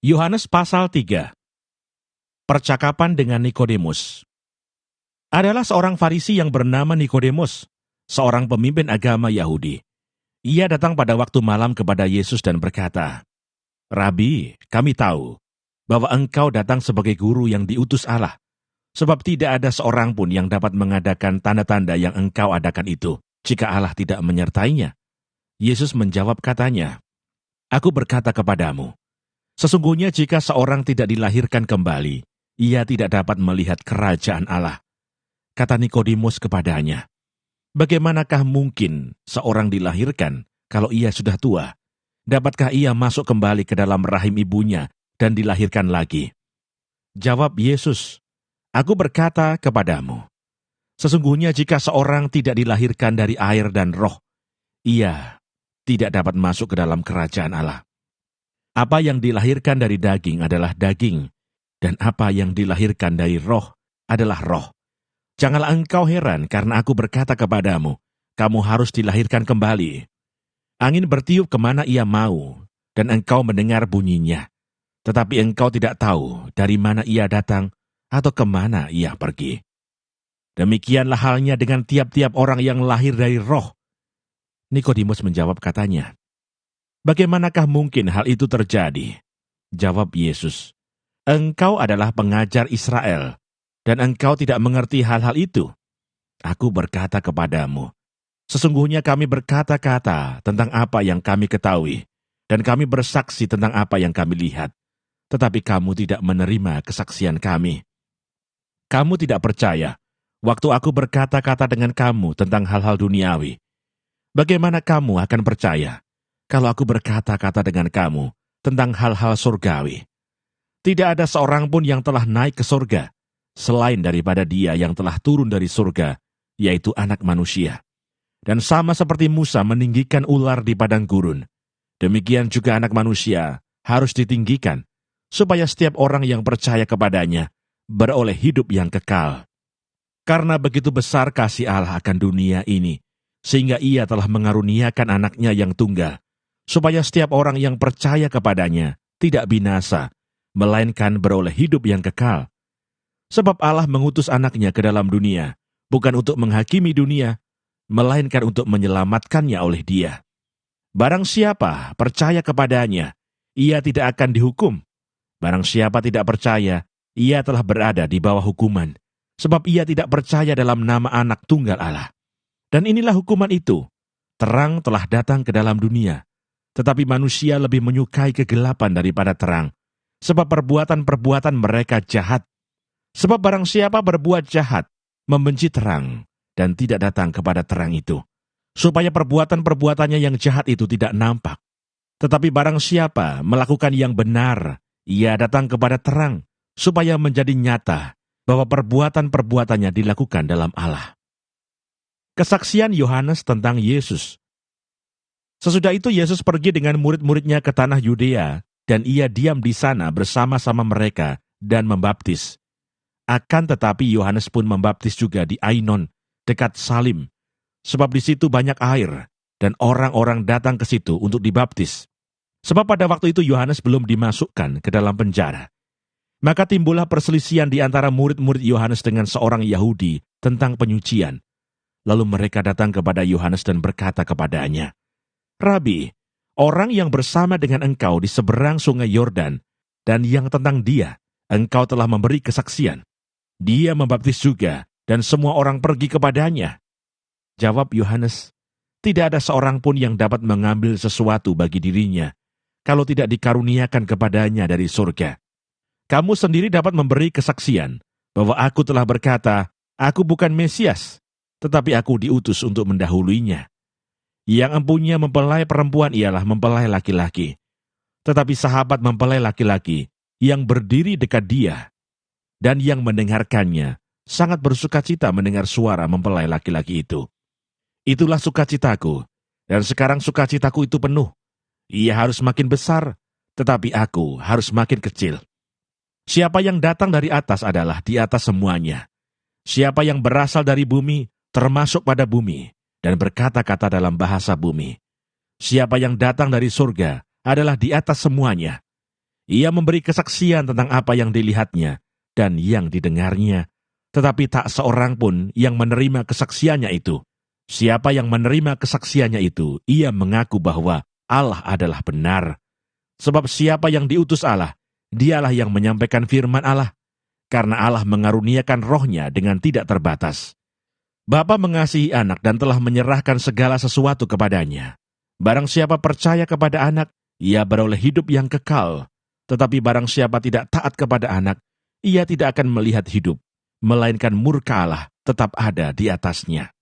Yohanes pasal 3. Percakapan dengan Nikodemus. Adalah seorang Farisi yang bernama Nikodemus, seorang pemimpin agama Yahudi. Ia datang pada waktu malam kepada Yesus dan berkata, "Rabi, kami tahu bahwa engkau datang sebagai guru yang diutus Allah, sebab tidak ada seorang pun yang dapat mengadakan tanda-tanda yang engkau adakan itu, jika Allah tidak menyertainya." Yesus menjawab katanya, "Aku berkata kepadamu, sesungguhnya jika seorang tidak dilahirkan kembali, ia tidak dapat melihat kerajaan Allah." Kata Nikodemus kepadanya, "Bagaimanakah mungkin seorang dilahirkan kalau ia sudah tua? Dapatkah ia masuk kembali ke dalam rahim ibunya dan dilahirkan lagi?" Jawab Yesus, "Aku berkata kepadamu, sesungguhnya jika seorang tidak dilahirkan dari air dan roh, ia tidak dapat masuk ke dalam kerajaan Allah. Apa yang dilahirkan dari daging adalah daging, dan apa yang dilahirkan dari roh adalah roh. Janganlah engkau heran karena aku berkata kepadamu, kamu harus dilahirkan kembali. Angin bertiup kemana ia mau, dan engkau mendengar bunyinya. Tetapi engkau tidak tahu dari mana ia datang atau kemana ia pergi. Demikianlah halnya dengan tiap-tiap orang yang lahir dari roh." Nikodemus menjawab katanya, "Bagaimanakah mungkin hal itu terjadi?" Jawab Yesus, "Engkau adalah pengajar Israel, dan engkau tidak mengerti hal-hal itu. Aku berkata kepadamu, sesungguhnya kami berkata-kata tentang apa yang kami ketahui, dan kami bersaksi tentang apa yang kami lihat. Tetapi kamu tidak menerima kesaksian kami. Kamu tidak percaya waktu aku berkata-kata dengan kamu tentang hal-hal duniawi. Bagaimana kamu akan percaya kalau aku berkata-kata dengan kamu tentang hal-hal surgawi? Tidak ada seorang pun yang telah naik ke surga, selain daripada Dia yang telah turun dari surga, yaitu Anak Manusia. Dan sama seperti Musa meninggikan ular di padang gurun, demikian juga Anak Manusia harus ditinggikan, supaya setiap orang yang percaya kepadanya beroleh hidup yang kekal. Karena begitu besar kasih Allah akan dunia ini, sehingga Ia telah mengaruniakan anaknya yang tunggal, supaya setiap orang yang percaya kepadanya tidak binasa, melainkan beroleh hidup yang kekal. Sebab Allah mengutus anaknya ke dalam dunia, bukan untuk menghakimi dunia, melainkan untuk menyelamatkannya oleh Dia. Barang siapa percaya kepadanya, ia tidak akan dihukum. Barang siapa tidak percaya, ia telah berada di bawah hukuman, sebab ia tidak percaya dalam nama Anak Tunggal Allah. Dan inilah hukuman itu, terang telah datang ke dalam dunia, tetapi manusia lebih menyukai kegelapan daripada terang, sebab perbuatan-perbuatan mereka jahat. Sebab barang siapa berbuat jahat, membenci terang, dan tidak datang kepada terang itu, supaya perbuatan-perbuatannya yang jahat itu tidak nampak. Tetapi barang siapa melakukan yang benar, ia datang kepada terang, supaya menjadi nyata bahwa perbuatan-perbuatannya dilakukan dalam Allah. Kesaksian Yohanes tentang Yesus. Sesudah itu Yesus pergi dengan murid-muridnya ke tanah Yudea, dan ia diam di sana bersama-sama mereka dan membaptis. Akan tetapi Yohanes pun membaptis juga di Ainon, dekat Salim, sebab di situ banyak air, dan orang-orang datang ke situ untuk dibaptis. Sebab pada waktu itu Yohanes belum dimasukkan ke dalam penjara. Maka timbullah perselisihan di antara murid-murid Yohanes dengan seorang Yahudi tentang penyucian. Lalu mereka datang kepada Yohanes dan berkata kepadanya, "Rabi, orang yang bersama dengan engkau di seberang sungai Yordan, dan yang tentang Dia engkau telah memberi kesaksian. Dia membaptis juga, dan semua orang pergi kepadanya." Jawab Yohanes, "Tidak ada seorang pun yang dapat mengambil sesuatu bagi dirinya, kalau tidak dikaruniakan kepadanya dari surga. Kamu sendiri dapat memberi kesaksian, bahwa aku telah berkata, aku bukan Mesias, tetapi aku diutus untuk mendahuluinya. Yang empunya mempelai perempuan ialah mempelai laki-laki, tetapi sahabat mempelai laki-laki yang berdiri dekat Dia, dan yang mendengarkannya sangat bersukacita mendengar suara mempelai laki-laki itu. Itulah sukacitaku, dan sekarang sukacitaku itu penuh. Ia harus makin besar, tetapi aku harus makin kecil. Siapa yang datang dari atas adalah di atas semuanya. Siapa yang berasal dari bumi, termasuk pada bumi, dan berkata-kata dalam bahasa bumi. Siapa yang datang dari surga adalah di atas semuanya. Ia memberi kesaksian tentang apa yang dilihatnya dan yang didengarnya, tetapi tak seorang pun yang menerima kesaksiannya itu. Siapa yang menerima kesaksiannya itu, ia mengaku bahwa Allah adalah benar. Sebab siapa yang diutus Allah, dialah yang menyampaikan firman Allah, karena Allah mengaruniakan rohnya dengan tidak terbatas. Bapa mengasihi anak dan telah menyerahkan segala sesuatu kepadanya. Barang siapa percaya kepada anak, ia beroleh hidup yang kekal. Tetapi barang siapa tidak taat kepada anak, ia tidak akan melihat hidup, melainkan murka Allah tetap ada di atasnya.